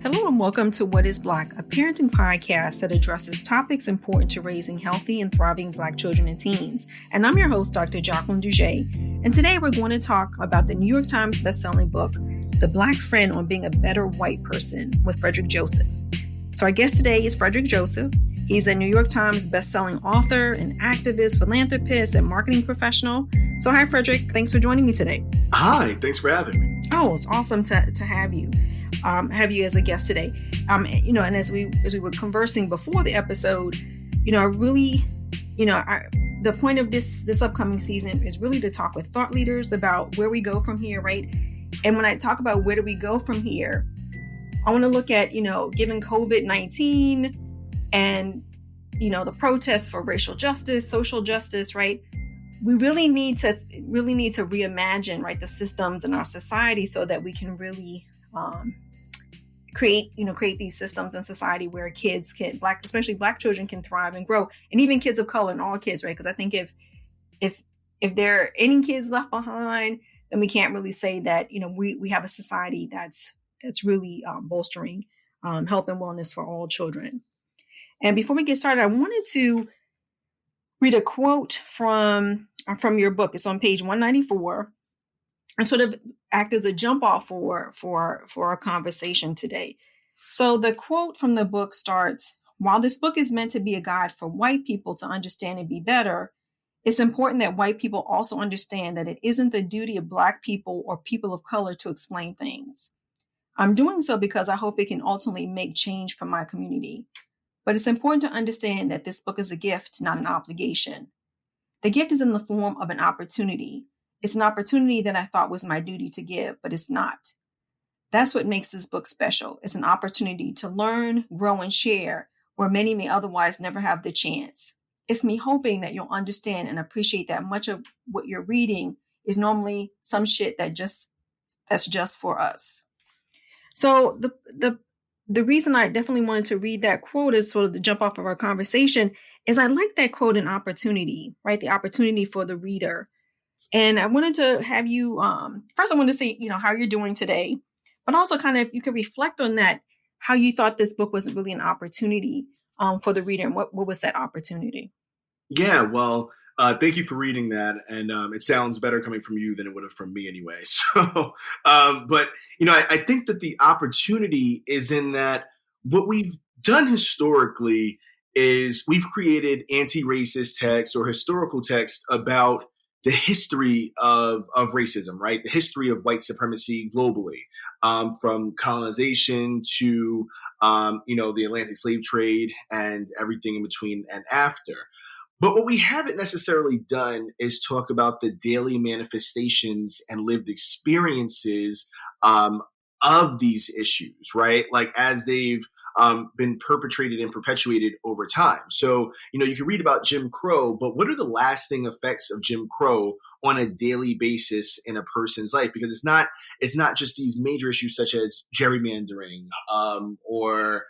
Hello and welcome to What is Black, a parenting podcast that addresses topics important to raising healthy and thriving Black children and teens. And I'm your host, Dr. Jacqueline Duget. And today we're going to talk about the New York Times bestselling book, The Black Friend on Being a Better White Person with Frederick Joseph. So our guest today is Frederick Joseph. He's a New York Times bestselling author, an activist, philanthropist, and marketing professional. So hi, Frederick. Thanks for joining me today. Hi, thanks for having me. Oh, it's awesome to have you. Have you as a guest today. And as we were conversing before the episode, the point of this upcoming season is really to talk with thought leaders about where we go from here, right? And when I talk about where do we go from here, I want to look at, given COVID-19 and, the protests for racial justice, social justice, right? We really need to reimagine, right, the systems in our society so that we can really create these systems in society where kids can, especially Black children, can thrive and grow, and even kids of color and all kids, right? Because I think if there are any kids left behind, then we can't really say that we have a society that's really bolstering health and wellness for all children. And before we get started, I wanted to read a quote from your book. It's on page 194. And sort of act as a jump off for our conversation today. So the quote from the book starts, "While this book is meant to be a guide for white people to understand and be better, it's important that white people also understand that it isn't the duty of Black people or people of color to explain things. I'm doing so because I hope it can ultimately make change for my community. But it's important to understand that this book is a gift, not an obligation. The gift is in the form of an opportunity. It's an opportunity that I thought was my duty to give, but it's not. That's what makes this book special. It's an opportunity to learn, grow, and share where many may otherwise never have the chance. It's me hoping that you'll understand and appreciate that much of what you're reading is normally some shit that's just for us." So the reason I definitely wanted to read that quote is sort of the jump off of our conversation is I like that quote, an opportunity, right? The opportunity for the reader. And I wanted to have you, first I wanted to say, how you're doing today, but also kind of, you could reflect on that, how you thought this book was really an opportunity for the reader, and what was that opportunity? Yeah, well, thank you for reading that. And it sounds better coming from you than it would have from me anyway. So, but, I think that the opportunity is in that what we've done historically is we've created anti-racist text or historical text about the history of racism, right? The history of white supremacy globally, from colonization to, the Atlantic slave trade and everything in between and after. But what we haven't necessarily done is talk about the daily manifestations and lived experiences of these issues, right? Like as they've been perpetrated and perpetuated over time. So, you can read about Jim Crow, but what are the lasting effects of Jim Crow on a daily basis in a person's life? Because it's not just these major issues such as gerrymandering or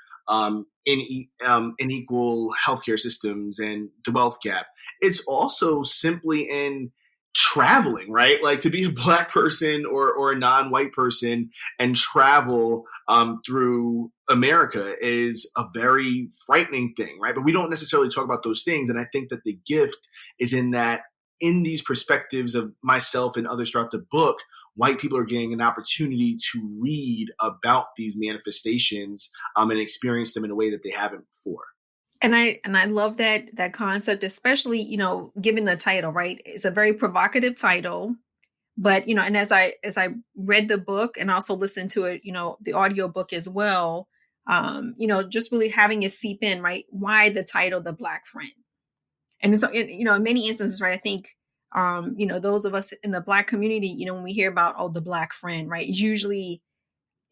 unequal healthcare systems and the wealth gap. It's also simply in traveling, right? Like to be a Black person or a non-white person and travel through America is a very frightening thing, right? But we don't necessarily talk about those things. And I think that the gift is in that in these perspectives of myself and others throughout the book, white people are getting an opportunity to read about these manifestations and experience them in a way that they haven't before. And I love that concept, especially, given the title, right? It's a very provocative title, but, and as I read the book and also listened to it, the audio book as well, just really having it seep in, right? Why the title, The Black Friend? And so, in many instances, right, I think, those of us in the Black community, when we hear about, the Black friend, right, it's usually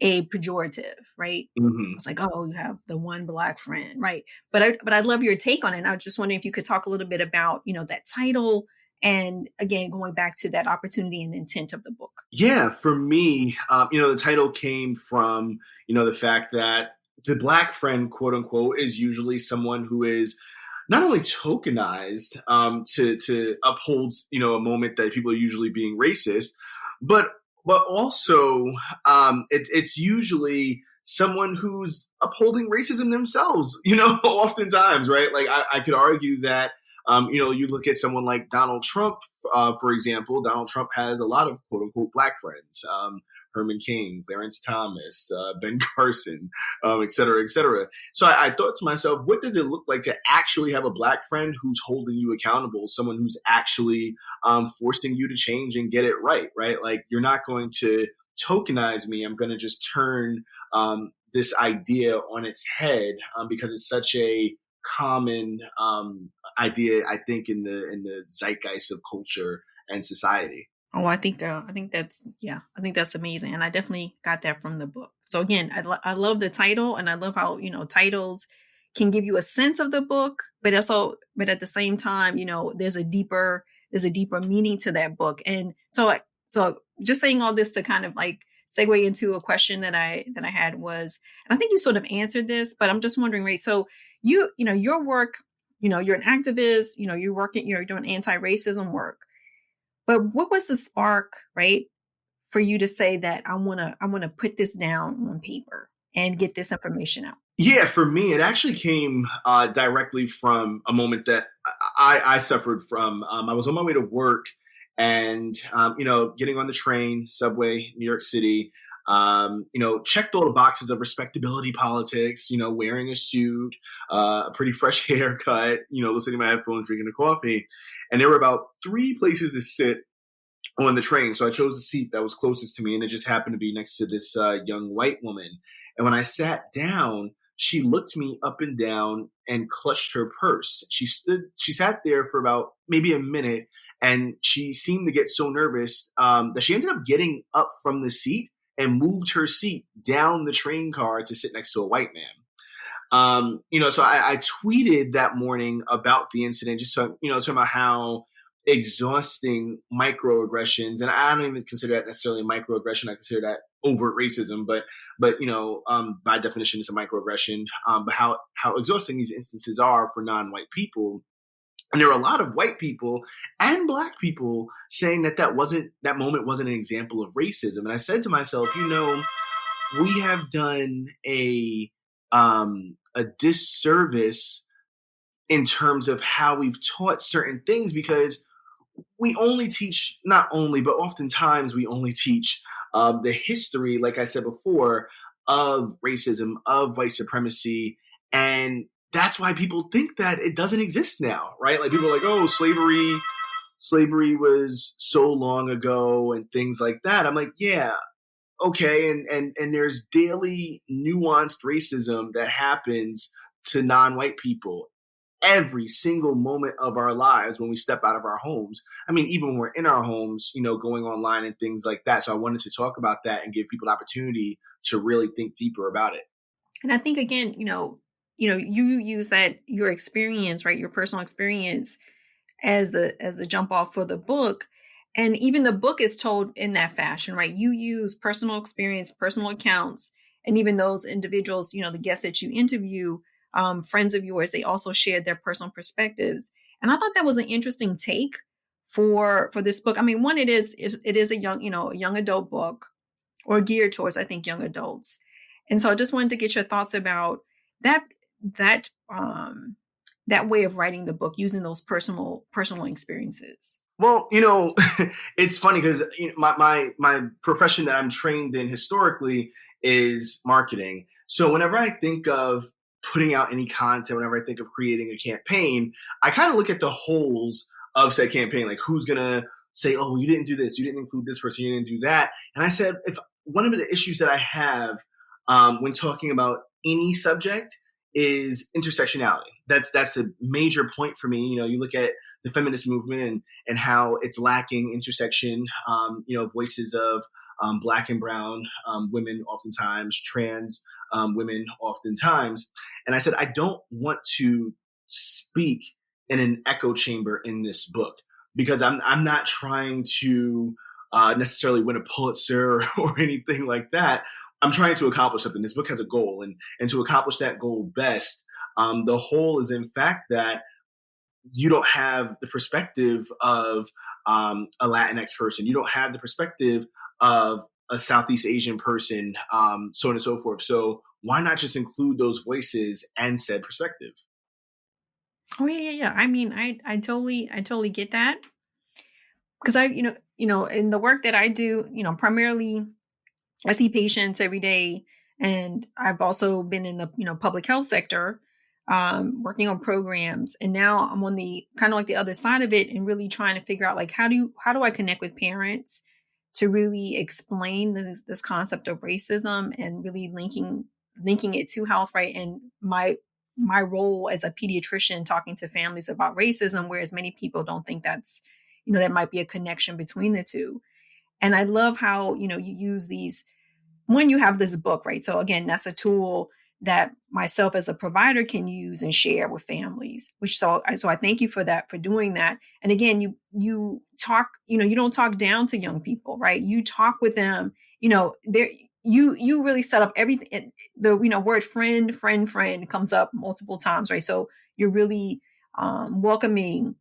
a pejorative, right? Mm-hmm. It's like, oh, you have the one Black friend, right? But I love your take on it. And I was just wondering if you could talk a little bit about, that title and again, going back to that opportunity and intent of the book. Yeah, for me, the title came from, the fact that the Black friend, quote unquote, is usually someone who is not only tokenized to uphold, a moment that people are usually being racist, but also it's usually someone who's upholding racism themselves, oftentimes, right? Like I could argue that, you look at someone like Donald Trump, for example. Donald Trump has a lot of quote unquote black friends. Herman King, Clarence Thomas, Ben Carson, et cetera, et cetera. So I thought to myself, what does it look like to actually have a black friend who's holding you accountable, someone who's actually forcing you to change and get it right, right? Like, you're not going to tokenize me. I'm going to just turn this idea on its head because it's such a common idea, I think, in the zeitgeist of culture and society. Oh, I think that's amazing, and I definitely got that from the book. So again, I love the title, and I love how titles can give you a sense of the book, but at the same time, there's a deeper meaning to that book. And so just saying all this to kind of like segue into a question that I had was, and I think you sort of answered this, but I'm just wondering, right? So your work, you're an activist, you're doing anti-racism work. But what was the spark, right, for you to say that I want to put this down on paper and get this information out? Yeah, for me, it actually came directly from a moment that I suffered from. I was on my way to work and, getting on the train, subway, New York City, checked all the boxes of respectability politics, wearing a suit, a pretty fresh haircut, listening to my headphones, drinking a coffee. And there were about 3 places to sit on the train. So I chose the seat that was closest to me, and it just happened to be next to this young white woman. And when I sat down, she looked me up and down and clutched her purse. She sat there for about maybe a minute, and she seemed to get so nervous that she ended up getting up from the seat and moved her seat down the train car to sit next to a white man. So I tweeted that morning about the incident, just so, talking about how exhausting microaggressions, and I don't even consider that necessarily a microaggression. I consider that overt racism, but by definition, it's a microaggression. But how exhausting these instances are for non-white people. And there are a lot of white people and black people saying that moment wasn't an example of racism. And I said to myself, we have done a disservice in terms of how we've taught certain things, because we only teach, not only, but oftentimes we only teach the history, like I said before, of racism, of white supremacy. And that's why people think that it doesn't exist now, right? Like, people are like, oh, slavery was so long ago and things like that. I'm like, yeah, okay. And there's daily nuanced racism that happens to non-white people every single moment of our lives when we step out of our homes. I mean, even when we're in our homes, going online and things like that. So I wanted to talk about that and give people the opportunity to really think deeper about it. And I think, again, you use that, your experience, right, your personal experience as the jump off for the book. And even the book is told in that fashion, right? You use personal experience, personal accounts, and even those individuals, the guests that you interview, friends of yours, they also shared their personal perspectives. And I thought that was an interesting take for this book. I mean, one, it is a young adult book, or geared towards, I think, young adults. And so I just wanted to get your thoughts about that way of writing the book, using those personal experiences. Well, it's funny because my profession that I'm trained in historically is marketing. So whenever I think of putting out any content, whenever I think of creating a campaign, I kind of look at the holes of said campaign, like who's going to say, oh, you didn't do this, you didn't include this person, you didn't do that. And I said, if one of the issues that I have when talking about any subject is intersectionality. That's a major point for me. You look at the feminist movement and how it's lacking intersection, voices of Black and brown women, oftentimes trans women, oftentimes. And I said, I don't want to speak in an echo chamber in this book, because I'm not trying to necessarily win a Pulitzer or anything like that. I'm trying to accomplish something. This book has a goal, and to accomplish that goal best, the whole is in fact that you don't have the perspective of a Latinx person. You don't have the perspective of a Southeast Asian person, so on and so forth. So why not just include those voices and said perspective? Oh yeah, yeah, yeah. I mean, I totally get that because in the work that I do, primarily I see patients every day, and I've also been in the public health sector, working on programs, and now I'm on the kind of like the other side of it, and really trying to figure out like how do I connect with parents to really explain this concept of racism and really linking it to health, right? And my role as a pediatrician talking to families about racism, whereas many people don't think that's that might be a connection between the two. And I love how you use these when you have this book, right? So again, that's a tool that myself as a provider can use and share with families. So I thank you for that, for doing that. And again, you talk, you don't talk down to young people, right? You talk with them, there you really set up everything. The word friend comes up multiple times, right? So you're really welcoming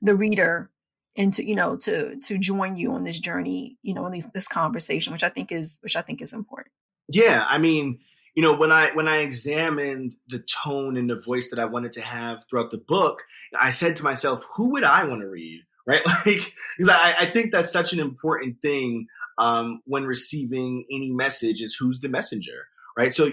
the reader into to join you on this journey, in this conversation, which I think is important. Yeah, I mean, when I examined the tone and the voice that I wanted to have throughout the book, I said to myself, who would I want to read, right? Like, because I think that's such an important thing, when receiving any message, is who's the messenger, right? So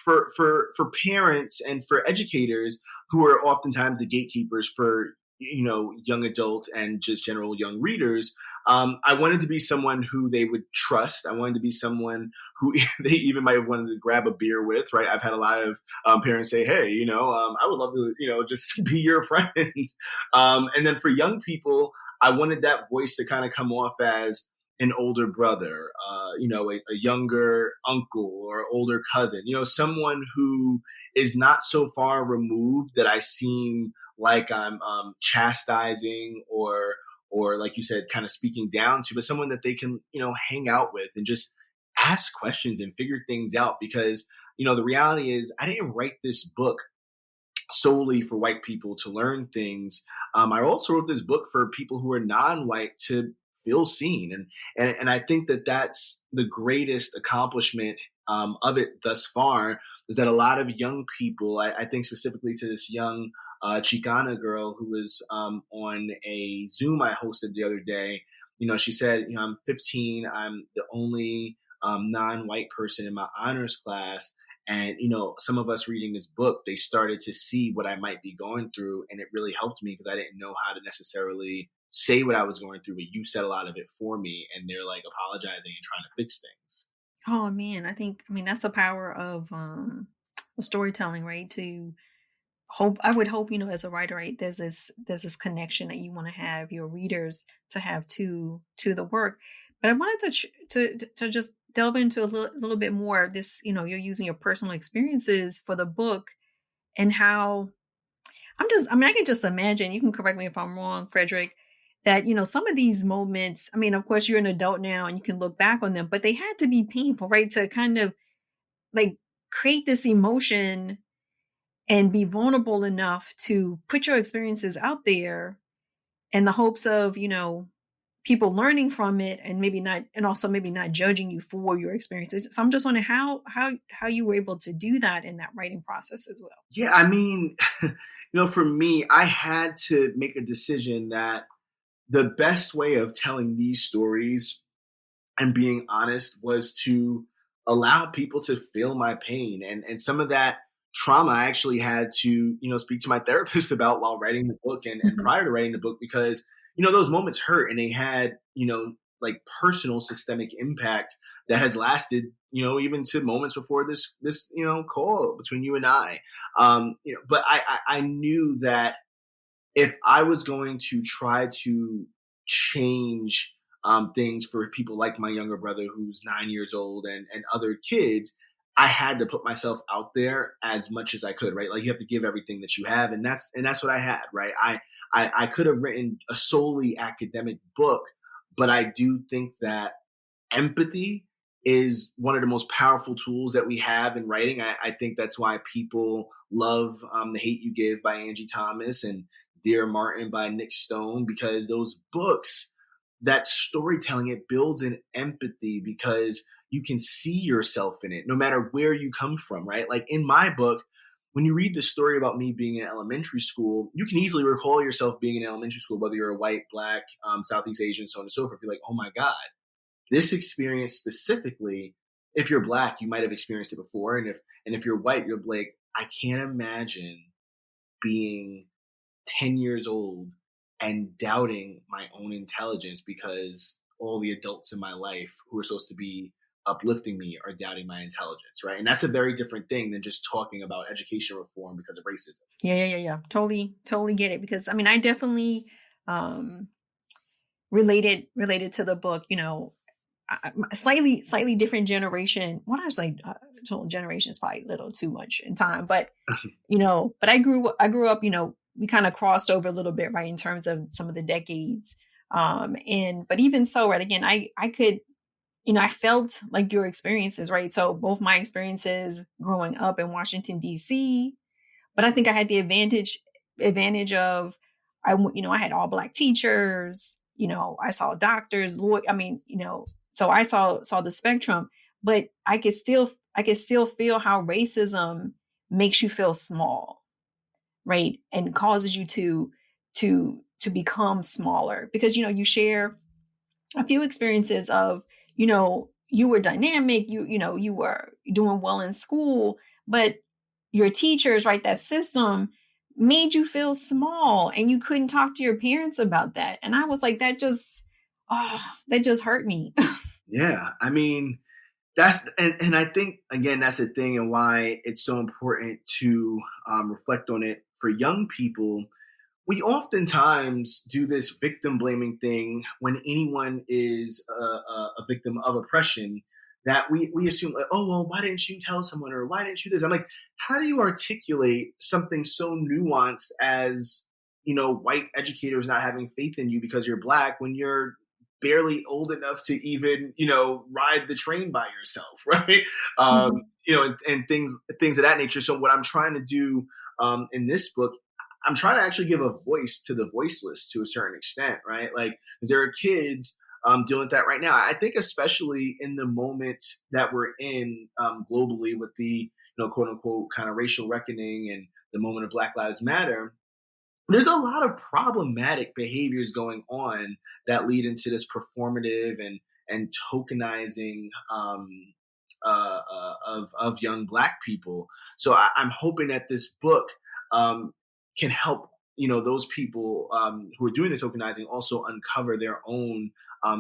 for parents and for educators who are oftentimes the gatekeepers for young adults and just general young readers, I wanted to be someone who they would trust. I wanted to be someone who they even might have wanted to grab a beer with, right? I've had a lot of parents say, hey, I would love to, just be your friend. And then for young people, I wanted that voice to kind of come off as an older brother, a younger uncle or older cousin, someone who is not so far removed that I seem like I'm chastising or like you said, kind of speaking down to, but someone that they can, hang out with and just ask questions and figure things out. Because, the reality is I didn't write this book solely for white people to learn things. I also wrote this book for people who are non-white to feel seen. And I think that that's the greatest accomplishment of it thus far, is that a lot of young people, I think specifically to this young Chicana girl who was on a Zoom I hosted the other day. She said, I'm 15. I'm the only non-white person in my honors class. And, some of us reading this book, they started to see what I might be going through. And it really helped me because I didn't know how to necessarily say what I was going through, but you said a lot of it for me. And they're like apologizing and trying to fix things. Oh man, I mean that's the power of storytelling, right? To hope I would hope, as a writer, right, there's this connection that you want to have your readers to have to the work. But I wanted to just delve into a little bit more of this. You're using your personal experiences for the book, and how I can just imagine, you can correct me if I'm wrong, Frederick, that some of these moments, I mean, of course you're an adult now and you can look back on them, but they had to be painful, right? To kind of like create this emotion and be vulnerable enough to put your experiences out there in the hopes of, people learning from it, and maybe not, and also maybe not judging you for your experiences. So I'm just wondering how you were able to do that in that writing process as well. Yeah, I mean, for me, I had to make a decision that the best way of telling these stories and being honest was to allow people to feel my pain. And some of that trauma I actually had to, speak to my therapist about while writing the book and Mhm. prior to writing the book, because, those moments hurt and they had, like personal systemic impact that has lasted, even to moments before this, call between you and I. But I knew that if I was going to try to change things for people like my younger brother who's 9 years old and other kids, I had to put myself out there as much as I could, right? Like you have to give everything that you have, and that's what I had, right? I could have written a solely academic book, but I do think that empathy is one of the most powerful tools that we have in writing. I think that's why people love The Hate You Give by Angie Thomas and Dear Martin by Nick Stone, because those books that storytelling, it builds an empathy because you can see yourself in it no matter where you come from, right? Like in my book, when you read the story about me being in elementary school, you can easily recall yourself being in elementary school, whether you're a white, black, Southeast Asian, so on and so forth. You're like, oh my God, this experience specifically, if you're black, you might have experienced it before. And if you're white, you're like, I can't imagine being 10 years old and doubting my own intelligence because all the adults in my life who are supposed to be uplifting me are doubting my intelligence, right? And that's a very different thing than just talking about education reform because of racism. Yeah. Totally get it. Because I mean, I definitely um related to the book, slightly different generation. Well, I was like, total generation is probably a little too much in time, but but I grew up, we kind of crossed over a little bit, right, in terms of some of the decades. And but even so, right, again, I could, I felt like your experiences, right? So both my experiences growing up in Washington, D.C., but I think I had the advantage of I had all black teachers, I saw doctors, I mean, so I saw the spectrum, but I could still feel how racism makes you feel small, right? And causes you to become smaller because you share a few experiences of, you were dynamic, you were doing well in school, but your teachers, right, that system made you feel small and you couldn't talk to your parents about that. And I was like, that just hurt me. Yeah. I mean, and I think again that's the thing and why it's so important to reflect on it for young people. We oftentimes do this victim blaming thing when anyone is a victim of oppression, that we assume like, oh well, why didn't you tell someone, or why didn't you this? I'm like, how do you articulate something so nuanced as white educators not having faith in you because you're black when you're barely old enough to even ride the train by yourself, right? Mhm. And things of that nature. So what I'm trying to do in this book, I'm trying to actually give a voice to the voiceless to a certain extent, right? Like, 'cause there are kids dealing with that right now. I think especially in the moment that we're in globally with the quote unquote kind of racial reckoning and the moment of Black Lives Matter, there's a lot of problematic behaviors going on that lead into this performative and tokenizing of young Black people. So I'm hoping that this book um, can help those people who are doing the tokenizing also uncover their own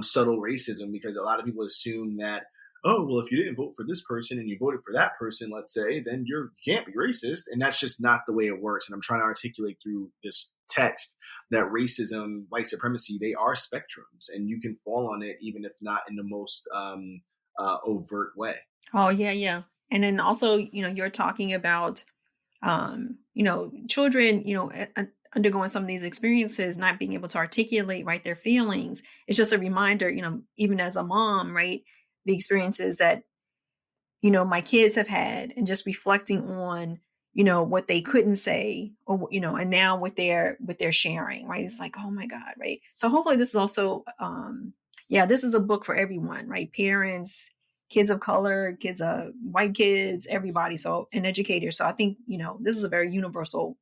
subtle racism, because a lot of people assume that, oh well, if you didn't vote for this person and you voted for that person, let's say, then you can't be racist, and that's just not the way it works. And I'm trying to articulate through this text that racism, white supremacy, they are spectrums, and you can fall on it even if not in the most overt way. Oh, yeah. And then also, you're talking about, children, undergoing some of these experiences, not being able to articulate, right, their feelings. It's just a reminder, even as a mom, right, the experiences that, my kids have had, and just reflecting on, what they couldn't say, or, and now with their sharing, right? It's like, oh my God, right? So hopefully this is also, yeah, this is a book for everyone, right? Parents, kids of color, white kids, everybody. So, and educators. So I think, this is a very universal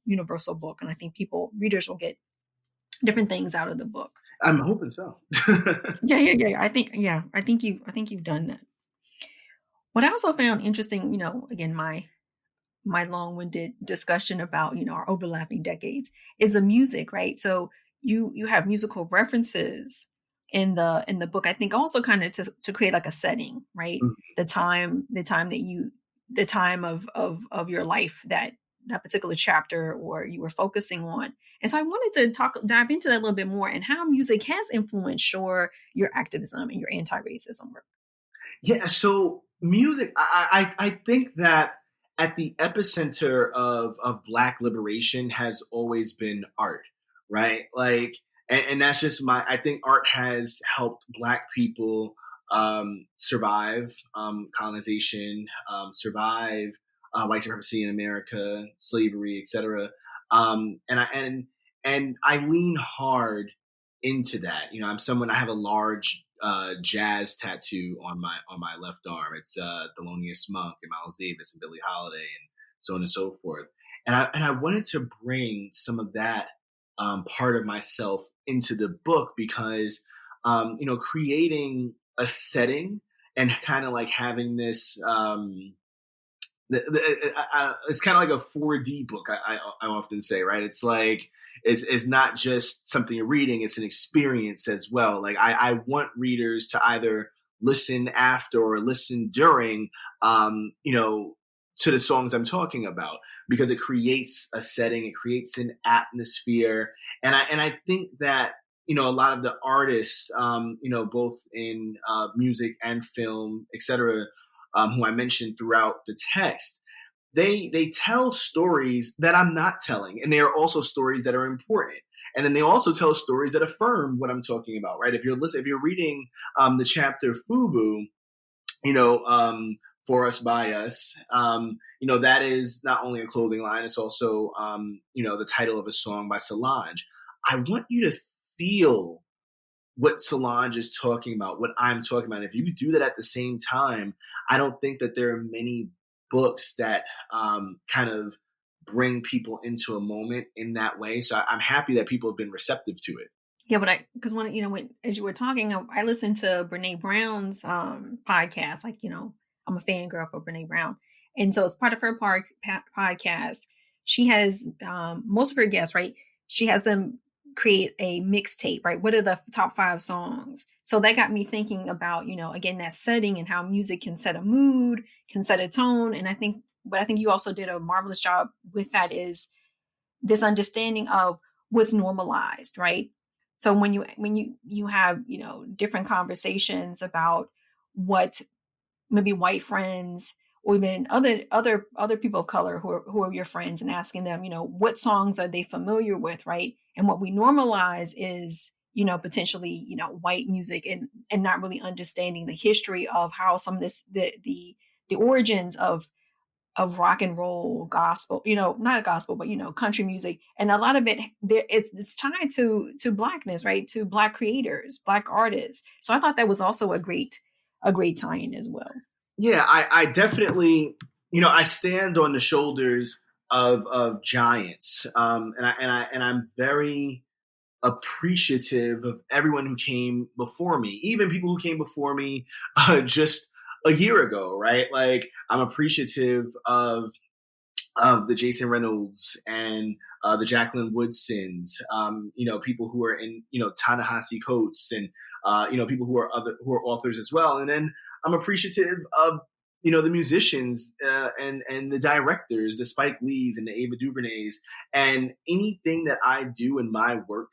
book. And I think readers will get different things out of the book. I'm hoping so. Yeah. I think you've done that. What I also found interesting, again, my long-winded discussion about our overlapping decades is the music, right? So you have musical references in the book, I think, also kind of to create like a setting, right? The time of your life, that particular chapter or you were focusing on. And so I wanted to dive into that a little bit more, and how music has influenced your activism and your anti-racism work. Yeah, so music, I think that at the epicenter of Black liberation has always been art, right? Like, and that's just I think art has helped Black people survive colonization, survive white supremacy in America, slavery, etc. And I lean hard into that. You know, I have a large jazz tattoo on my left arm. It's Thelonious Monk and Miles Davis and Billie Holiday and so on and so forth. And I wanted to bring some of that part of myself into the book because creating a setting and kind of like having this it's kind of like a 4D book. I often say, right? It's like it's not just something you're reading; it's an experience as well. Like I want readers to either listen after or listen during, to the songs I'm talking about because it creates a setting, it creates an atmosphere, and I think that a lot of the artists, both in music and film, etc., who I mentioned throughout the text, they tell stories that I'm not telling, and they are also stories that are important. And then they also tell stories that affirm what I'm talking about, right? If you're reading the chapter FUBU, for us by us, that is not only a clothing line, it's also the title of a song by Solange. I want you to feel what Solange is talking about, what I'm talking about. If you do that at the same time, I don't think that there are many books that kind of bring people into a moment in that way. So I'm happy that people have been receptive to it. Yeah, but because as you were talking, I listened to Brene Brown's podcast. Like, I'm a fangirl for Brene Brown. And so as part of her podcast, she has most of her guests, right? She has them create a mixtape, right? What are the top 5 songs? So that got me thinking about, again, that setting and how music can set a mood, can set a tone. And I think you also did a marvelous job with that is this understanding of what's normalized, right? So when you have, different conversations about what maybe white friends or even other people of color who are your friends and asking them, what songs are they familiar with, right? And what we normalize is, potentially, white music and not really understanding the history of how some of this, the origins of rock and roll, gospel, not gospel, but, country music. And a lot of it, it's tied to Blackness, right? To Black creators, Black artists. So I thought that was also a great tie-in as well. Yeah, I definitely, I stand on the shoulders of giants. And I'm very appreciative of everyone who came before me, even people who came before me just a year ago, right? Like I'm appreciative of the Jason Reynolds and the Jacqueline Woodsons, people who are in, Ta-Nehisi Coates and, people who are authors as well. And then I'm appreciative of, the musicians and the directors, the Spike Lees and the Ava DuVernays, and anything that I do in my work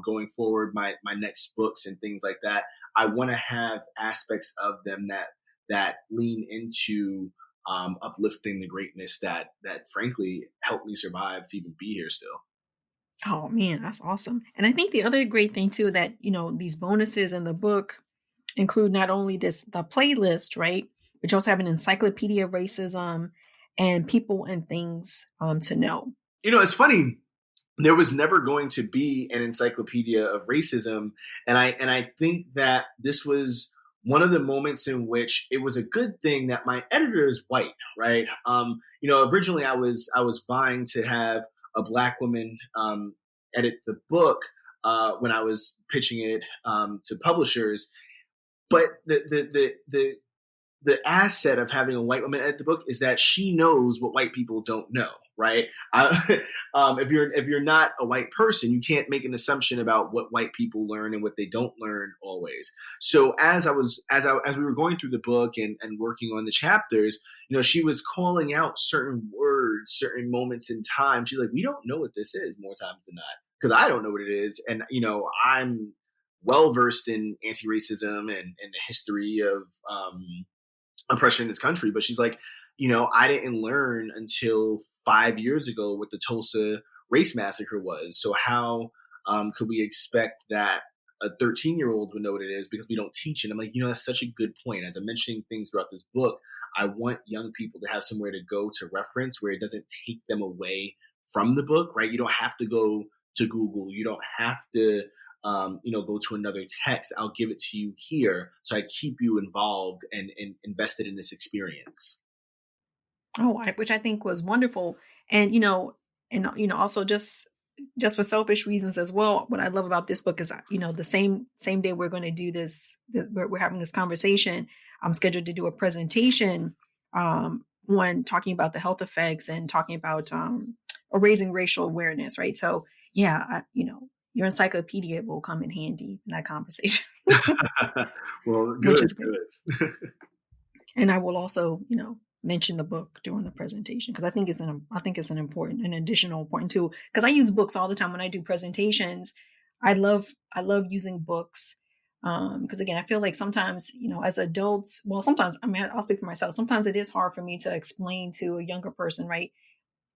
going forward, my next books and things like that. I want to have aspects of them that lean into uplifting the greatness that frankly helped me survive to even be here still. Oh man, that's awesome. And I think the other great thing too that, these bonuses in the book include not only the playlist, right? But you also have an encyclopedia of racism and people and things to know. It's funny. There was never going to be an encyclopedia of racism. And I think that this was one of the moments in which it was a good thing that my editor is white, right? Originally I was vying to have a Black woman edit the book when I was pitching it to publishers. But the asset of having a white woman edit the book is that she knows what white people don't know, right? If you're not a white person, you can't make an assumption about what white people learn and what they don't learn always. So as we were going through the book and working on the chapters, she was calling out certain words, certain moments in time. She's like, we don't know what this is more times than not because I don't know what it is, and I'm well versed in anti-racism and the history of oppression in this country. But she's like, I didn't learn until 5 years ago what the Tulsa race massacre was. So how could we expect that a 13-year-old would know what it is because we don't teach it? I'm like, that's such a good point. As I'm mentioning things throughout this book, I want young people to have somewhere to go to reference where it doesn't take them away from the book, right? You don't have to go to Google. You don't have to go to another text. I'll give it to you here, so I keep you involved and invested in this experience. Oh, which I think was wonderful. And, also just for selfish reasons as well, what I love about this book is, the same day we're going to do this, we're having this conversation, I'm scheduled to do a presentation, on talking about the health effects and talking about, raising racial awareness, right? So yeah, your encyclopedia will come in handy in that conversation, Well, which good, is great. good. And I will also, mention the book during the presentation, because I think it's an additional point too. Because I use books all the time when I do presentations. I love using books. Because again, I feel like sometimes, as adults, well, sometimes, I mean, I'll speak for myself. Sometimes it is hard for me to explain to a younger person, right?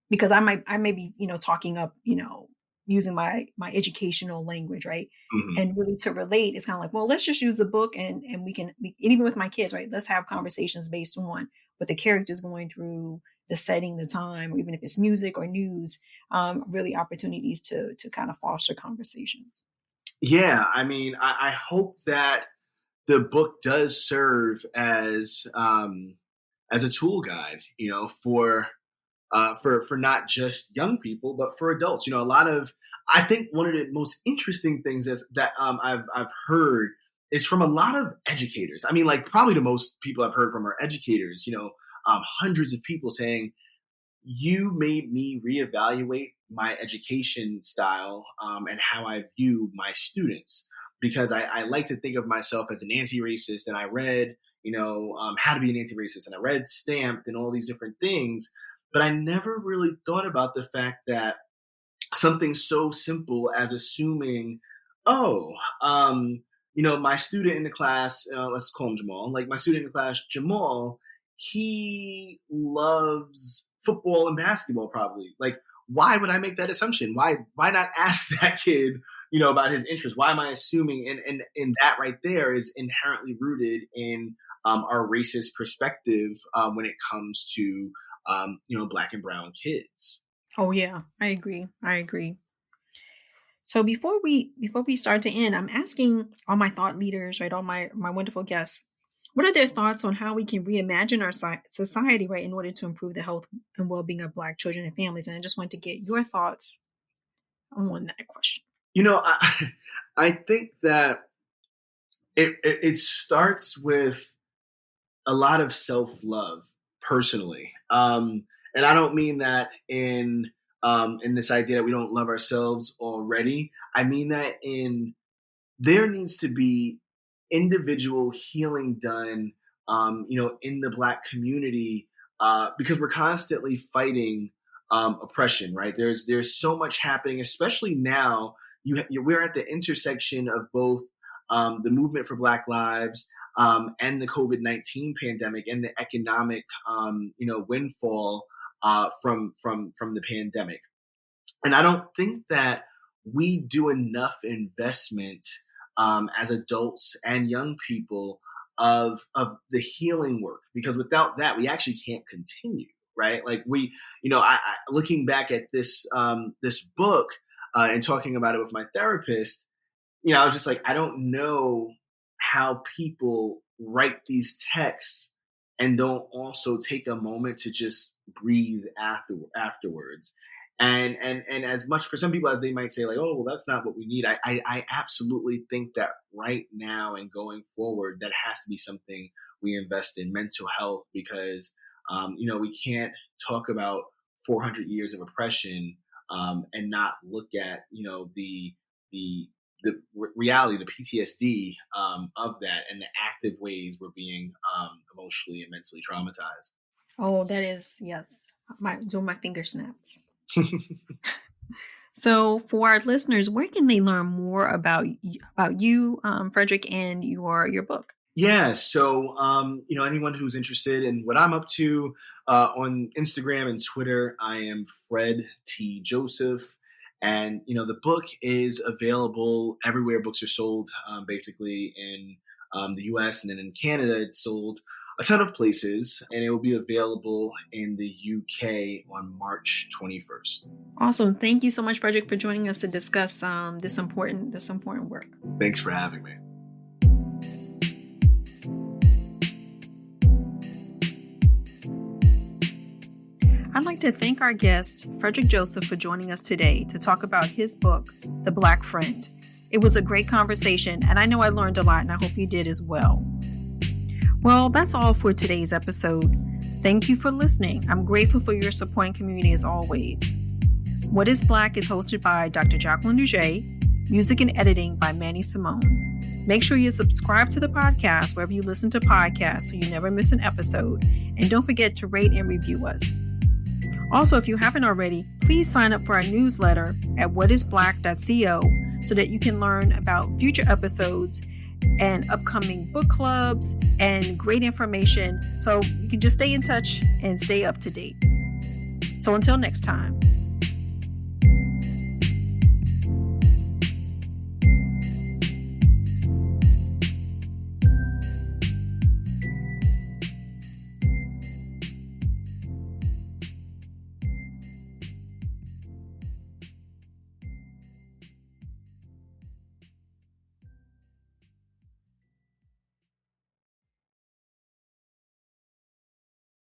Because I may be, talking up, using my educational language, right? Mhm. And really to relate, it's kind of like, well, let's just use the book, and and even with my kids, right? Let's have conversations based on what the character's going through, the setting, the time, or even if it's music or news, really opportunities to kind of foster conversations. Yeah, I mean, I hope that the book does serve as a tool guide, for not just young people, but for adults. A lot of I think one of the most interesting things is that I've heard is from a lot of educators. I mean, like probably the most people I've heard from are educators. Hundreds of people saying you made me reevaluate my education style, and how I view my students, because I like to think of myself as an anti-racist, and I read how to be an anti-racist, and I read Stamped and all these different things, but I never really thought about the fact that something so simple as assuming, oh, my student in the class, let's call him Jamal, like my student in the class, Jamal, he loves football and basketball probably. Like, why would I make that assumption? Why not ask that kid, about his interests? Why am I assuming? And that right there is inherently rooted in our racist perspective, when it comes to black and brown kids. Oh yeah, I agree. I agree. So before we start to end, I'm asking all my thought leaders, right, all my wonderful guests, what are their thoughts on how we can reimagine our society, right, in order to improve the health and well-being of Black children and families? And I just want to get your thoughts on that question. I think that it starts with a lot of self love personally, and I don't mean that in this idea that we don't love ourselves already. I mean that in there needs to be individual healing done, in the Black community, because we're constantly fighting oppression. Right? There's so much happening, especially now. We're at the intersection of both the movement for Black lives, and the COVID-19 pandemic, and the economic, windfall from the pandemic. And I don't think that we do enough investment, as adults and young people, of the healing work, because without that we actually can't continue, right? Like I looking back at this book, and talking about it with my therapist, I was just like, I don't know how people write these texts and don't also take a moment to just breathe afterwards. And as much for some people as they might say, like, oh, well, that's not what we need. I absolutely think that right now and going forward, that has to be something we invest in mental health, because we can't talk about 400 years of oppression, and not look at the reality, the PTSD, of that, and the active ways we're being, emotionally and mentally traumatized. Oh, that is, yes. My doing my finger snaps. So for our listeners, where can they learn more about you, Frederick, and your book? Yeah, so anyone who's interested in what I'm up to, on Instagram and Twitter, I am Fred T. Joseph, and the book is available everywhere books are sold, basically in the U.S., and then in Canada it's sold a ton of places, and it will be available in the UK on March 21st. Awesome. Thank you so much, Frederick, for joining us to discuss this important work. Thanks for having me. I'd like to thank our guest, Frederick Joseph, for joining us today to talk about his book, The Black Friend. It was a great conversation, and I know I learned a lot, and I hope you did as well. Well, that's all for today's episode. Thank you for listening. I'm grateful for your support and community as always. What is Black is hosted by Dr. Jacqueline Duget, music and editing by Manni Simon. Make sure you subscribe to the podcast wherever you listen to podcasts so you never miss an episode. And don't forget to rate and review us. Also, if you haven't already, please sign up for our newsletter at whatisblack.co so that you can learn about future episodes and upcoming book clubs and great information so you can just stay in touch and stay up to date. So until next time.